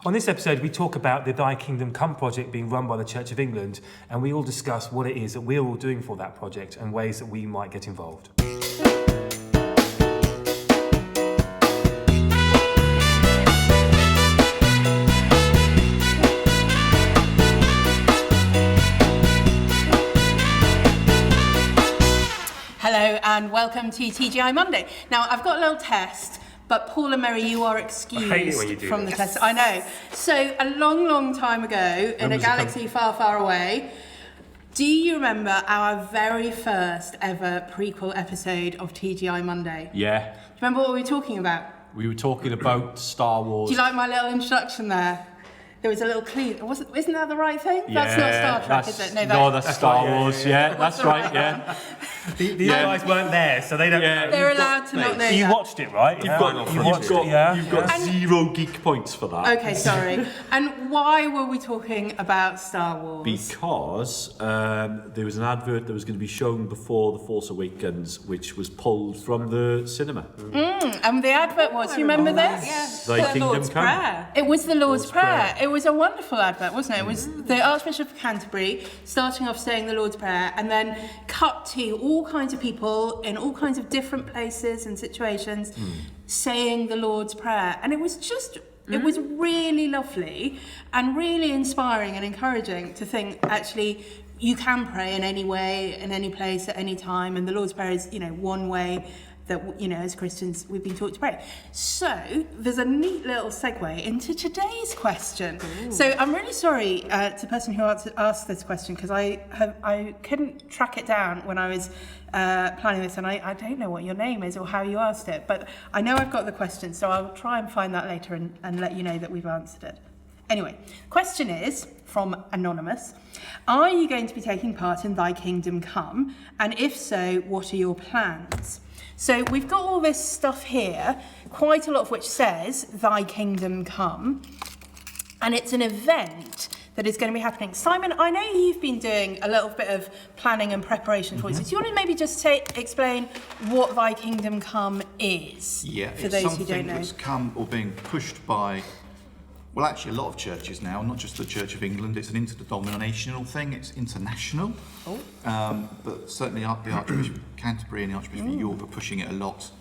On this episode, we talk about the Thy Kingdom Come project being run by the Church of England, and we all discuss what it is that we're all doing for that project and ways that we might get involved. Hello and welcome to TGI Monday. Now, I've got a little test, but Paul and Mary, you are excused from the test. I know. So, a long, long time ago, in a galaxy far, far away, do you remember our very first ever prequel episode of TGI Monday? Yeah. Do you remember what we were talking about? We were talking about Star Wars. Do you like my little introduction there? There was a little clue. Isn't that the right thing? Yeah, that's not Star Trek, is it? No, that's Star Wars. Yeah, that's right. Yeah. These guys weren't there, so they don't know. They're allowed to not know. You watched it, right? You've got 0 geek points for that. Okay, sorry. And why were we talking about Star Wars? Because there was an advert that was going to be shown before The Force Awakens, which was pulled from the cinema. And the advert was, you remember this? Yes. Thy Kingdom Come. It was the Lord's Prayer. It was a wonderful advert, wasn't it? It was the Archbishop of Canterbury starting off saying the Lord's Prayer and then cut to all kinds of people in all kinds of different places and situations saying the Lord's Prayer. And it was just, it was really lovely and really inspiring and encouraging to think, actually, you can pray in any way, in any place, at any time. And the Lord's Prayer is, one way that, as Christians, we've been taught to pray. So there's a neat little segue into today's question. So I'm really sorry to the person who asked this question, because I couldn't track it down when I was planning this, and I don't know what your name is or how you asked it, but I know I've got the question, so I'll try and find that later and let you know that we've answered it. Anyway, question is from Anonymous. Are you going to be taking part in Thy Kingdom Come? And if so, what are your plans? So we've got all this stuff here, quite a lot of which says Thy Kingdom Come, and it's an event that is going to be happening. Simon, I know you've been doing a little bit of planning and preparation towards this. Do you want to maybe just explain what Thy Kingdom Come is? Yeah, for it's those something who don't know. that's come or being pushed by, well, actually a lot of churches now, not just the Church of England. It's an interdenominational thing, it's international. But certainly the Archbishop of Canterbury and the Archbishop of York are pushing it a lot.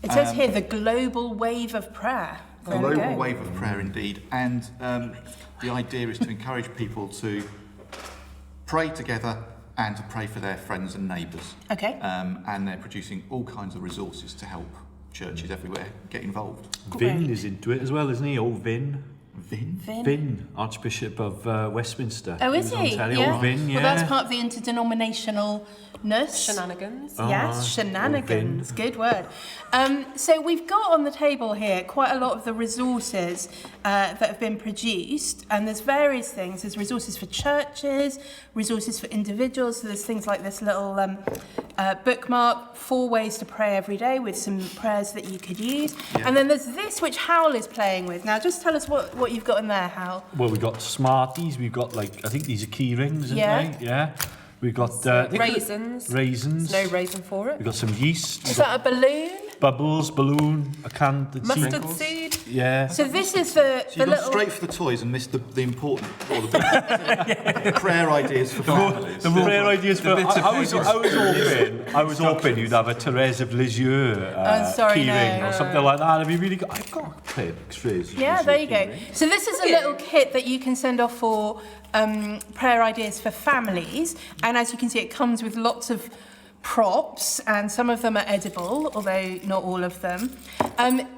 It says here, the global wave of prayer. The global wave of prayer, indeed. And the idea is to encourage people to pray together and to pray for their friends and neighbours. Okay. And they're producing all kinds of resources to help churches everywhere get involved. Vin is into it as well, isn't he? Vin. Vin, Archbishop of Westminster. Oh, is he? Yeah. Vin, yeah. Well, that's part of the interdenominationalness. Shenanigans. Yes, shenanigans. Good word. So we've got on the table here quite a lot of the resources that have been produced, and there's various things. There's resources for churches, resources for individuals. So there's things like this little bookmark, 4 ways to pray every day with some prayers that you could use. Yeah. And then there's this, which Hal is playing with. Now, just tell us what you've got in there, Hal. Well, we've got Smarties. We've got, I think these are key rings, isn't they? Yeah. We've got raisins. Raisins. There's no raisin for it. We've got some yeast. Is that a balloon? Bubbles, balloon, a canned Mustard seed. Yeah. So this is the So you little... got straight for the toys and missed the important, or the prayer ideas for families. The prayer ideas for... I was hoping you'd have a Therese of Lisieux key ring or something like that. It'd be really good. I've got Therese. Yeah, there you go. So this is a little kit that you can send off for prayer ideas for families. And as you can see, it comes with lots of props, and some of them are edible, although not all of them.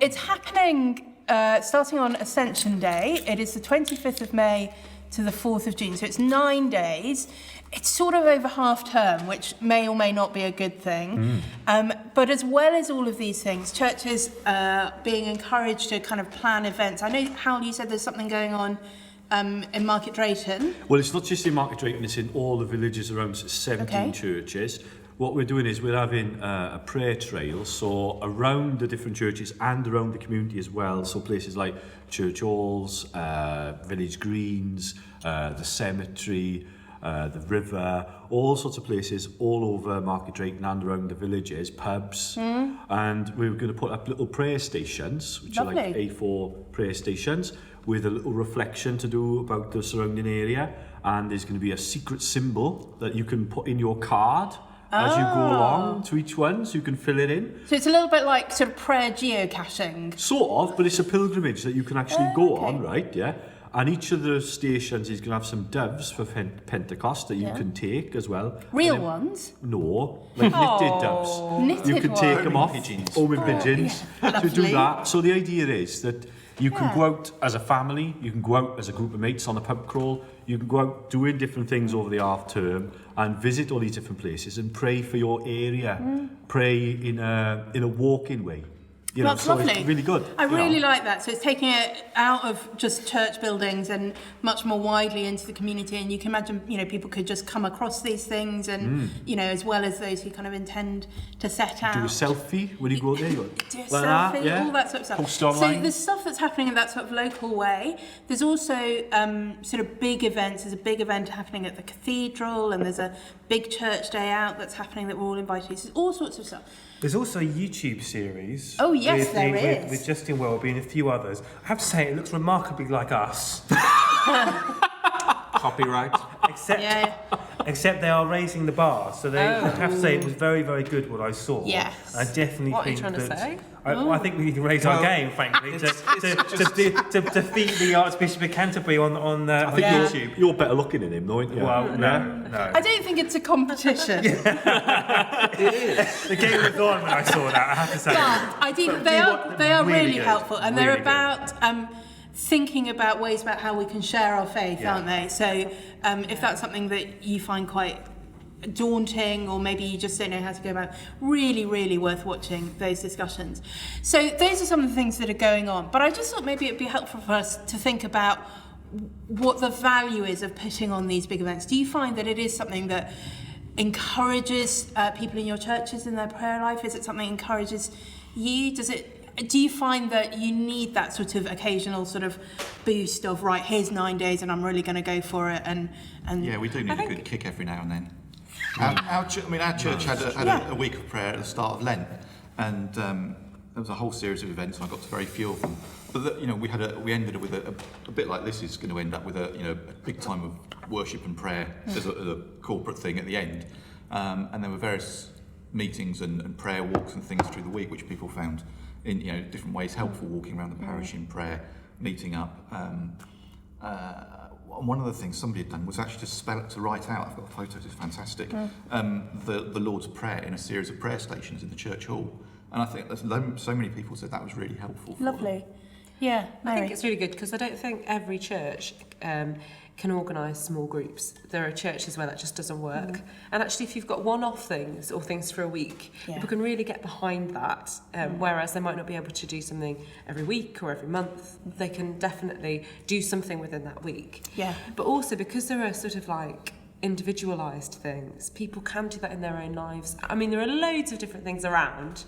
It's happening starting on Ascension Day. It is the 25th of May to the 4th of June, so it's 9 days. It's sort of over half term, which may or may not be a good thing. But as well as all of these things, churches are being encouraged to kind of plan events. I know, Hal, you said there's something going on in Market Drayton. Well, it's not just in Market Drayton, it's in all the villages around 17 churches. What we're doing is we're having a prayer trail, so around the different churches and around the community as well, so places like church halls, village greens, the cemetery, the river, all sorts of places all over Market Drayton and around the villages, pubs, and we were going to put up little prayer stations, which Lovely. are like A4 prayer stations, with a little reflection to do about the surrounding area, and there's going to be a secret symbol that you can put in your card as you go along to each one, so you can fill it in. So it's a little bit like sort of prayer geocaching. Sort of, but it's a pilgrimage that you can actually go on, right? Yeah. And each of the stations is going to have some doves for Pentecost that you can take as well. Real ones? No, like knitted doves. Knitted You can take ones. them off. Pigeons. Homing pigeons. Yeah, To do lovely. that. So the idea is that you can Yeah. go out as a family, you can go out as a group of mates on a pub crawl, you can go out doing different things over the half term and visit all these different places and pray for your area. Pray in a walking way. You know, That's so lovely. it's really good. I you know. really like that. So it's taking it out of just church buildings and much more widely into the community. And you can imagine, people could just come across these things and, as well as those who kind of intend to set out. Do a selfie when you go there. You go, Do a like selfie, that, yeah. all that sort of stuff. Post So online. there's stuff that's happening in that sort of local way. There's also sort of big events. There's a big event happening at the cathedral, and there's a big church day out that's happening that we're all invited to. So there's all sorts of stuff. There's also a YouTube series. Oh, yes, with, there with, is. with Justin Welby and a few others. I have to say, it looks remarkably like us. Copyright. Except, Yeah. except they are raising the bar. So I have to say, it was very, very good what I saw. Yes. I definitely What are you think trying to that. say? I think we need to raise our game, frankly, to defeat the Archbishop of Canterbury on YouTube. You're better looking than him, though, aren't you? Well, no. I don't think it's a competition. The game was on when I saw that, I have to say. But I think But they you are want them they are really good. helpful, and they're Really good. about thinking about ways about how we can share our faith, Yeah. aren't they? So if that's something that you find quite daunting, or maybe you just don't know how to go about, really, really worth watching those discussions. So those are some of the things that are going on. But I just thought maybe it'd be helpful for us to think about what the value is of putting on these big events. Do you find that it is something that encourages people in your churches in their prayer life? Is it something that encourages you? Do you find that you need that sort of occasional sort of boost of, right, here's 9 days and I'm really going to go for it? And Yeah, we do need a good kick every now and then. Our church had a week of prayer at the start of Lent, and there was a whole series of events, and I got to very few of them. But we ended up with a bit like this is going to end up with a big time of worship and prayer as a corporate thing at the end, and there were various meetings and prayer walks and things through the week which people found in different ways helpful, walking around the parish in prayer, meeting up. One of the things somebody had done was actually to write out, I've got the photos, it's fantastic, the Lord's Prayer in a series of prayer stations in the church hall. And I think so many people said that was really helpful for them. lovely. Yeah, I think Mary. it's really good because I don't think every church can organise small groups. There are churches where that just doesn't work. And actually, if you've got one-off things or things for a week, people can really get behind that. Whereas they might not be able to do something every week or every month. They can definitely do something within that week. Yeah. But also because there are sort of like individualised things, people can do that in their own lives. I mean, there are loads of different things around,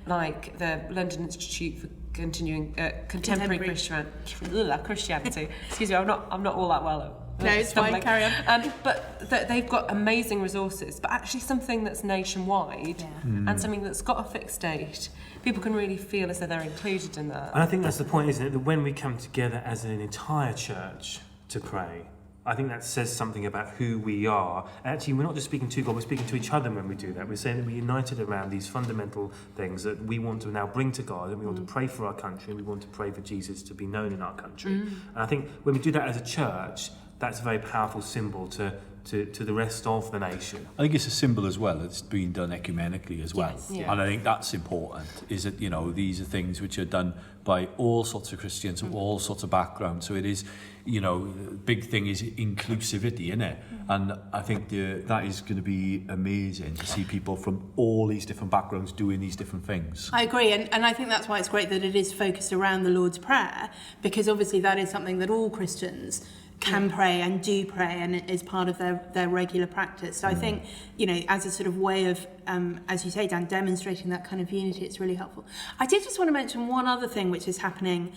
like the London Institute for Contemporary Christianity. Excuse me, I'm not all that well. No, it's fine, stumbling. carry on. But they've got amazing resources, but actually something that's nationwide and something that's got a fixed date, people can really feel as though they're included in that. And I think that's the point, isn't it? That when we come together as an entire church to pray, I think that says something about who we are. Actually, we're not just speaking to God, we're speaking to each other when we do that. We're saying that we're united around these fundamental things that we want to now bring to God, and we want to pray for our country, and we want to pray for Jesus to be known in our country. And I think when we do that as a church, that's a very powerful symbol to the rest of the nation. I think it's a symbol as well. It's being done ecumenically as well. Yes. Yeah. And I think that's important, is that, these are things which are done by all sorts of Christians of all sorts of backgrounds. So it is, the big thing is inclusivity, isn't it? And I think that is going to be amazing to see people from all these different backgrounds doing these different things. I agree, and I think that's why it's great that it is focused around the Lord's Prayer, because obviously that is something that all Christians can pray and do pray, and it is part of their regular practice. So I think, as a sort of way of, as you say, Dan, demonstrating that kind of unity, it's really helpful. I did just want to mention one other thing which is happening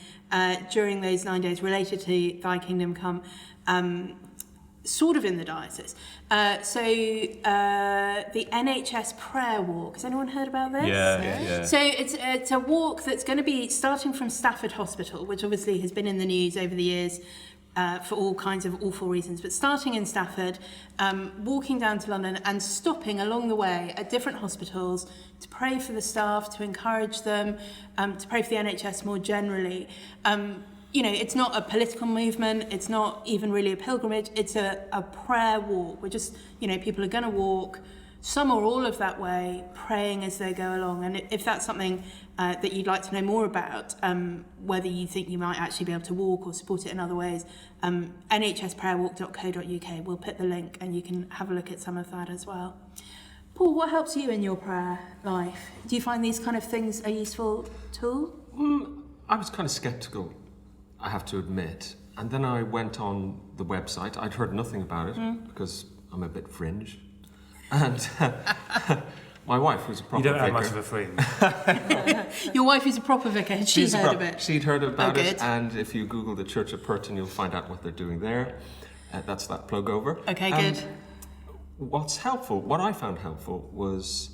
during those 9 days related to Thy Kingdom Come. sort of in the diocese. The NHS Prayer Walk. Has anyone heard about this? Yeah. So it's a walk that's going to be starting from Stafford Hospital, which obviously has been in the news over the years for all kinds of awful reasons. But starting in Stafford, walking down to London and stopping along the way at different hospitals to pray for the staff, to encourage them, to pray for the NHS more generally. It's not a political movement, it's not even really a pilgrimage, it's a prayer walk. We're just, people are going to walk some or all of that way, praying as they go along. And if that's something that you'd like to know more about, whether you think you might actually be able to walk or support it in other ways, nhsprayerwalk.co.uk, we'll put the link and you can have a look at some of that as well. Paul, what helps you in your prayer life? Do you find these kind of things a useful tool? I was kind of sceptical, I have to admit. And then I went on the website. I'd heard nothing about it because I'm a bit fringe. And my wife was a proper vicar. You don't have much of a friend. Your wife is a proper vicar. She'd heard of it. She'd heard about good. it. And if you Google the Church of Purton, you'll find out what they're doing there. That's that plug over. Okay, good. What I found helpful was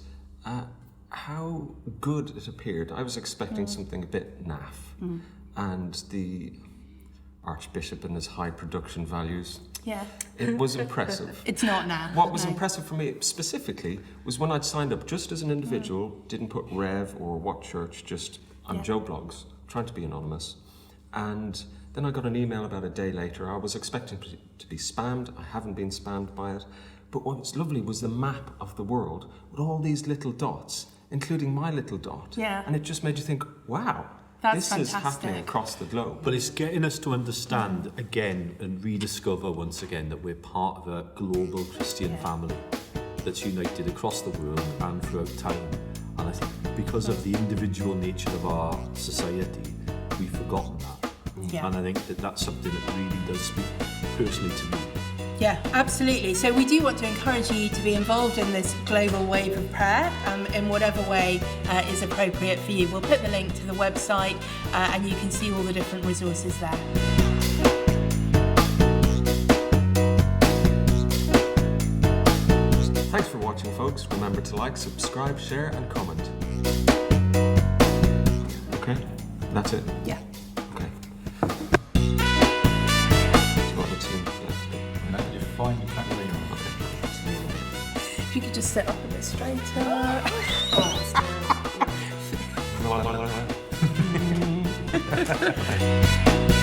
how good it appeared. I was expecting something a bit naff. And the Archbishop and his high production values, it was impressive. It's not now. What was impressive for me specifically was when I'd signed up just as an individual, didn't put Rev or what church, just I'm Joe Blogs, trying to be anonymous. And then I got an email about a day later. I was expecting to be spammed. I haven't been spammed by it. But what was lovely was the map of the world with all these little dots, including my little dot. Yeah. And it just made you think, wow, That's this is fantastic. happening across the globe. But it's getting us to understand again and rediscover once again that we're part of a global Christian family that's united across the world and throughout time. And I think because of the individual nature of our society, we've forgotten that. Yeah. And I think that's something that really does speak personally to me. Yeah, absolutely. So we do want to encourage you to be involved in this global wave of prayer in whatever way is appropriate for you. We'll put the link to the website and you can see all the different resources there. Thanks for watching, folks. Remember to like, subscribe, share, and comment. Okay, that's it. Yeah. Okay. Do you want me to? No, you're fine, you can't really. If you could just sit up a bit straighter. Okay.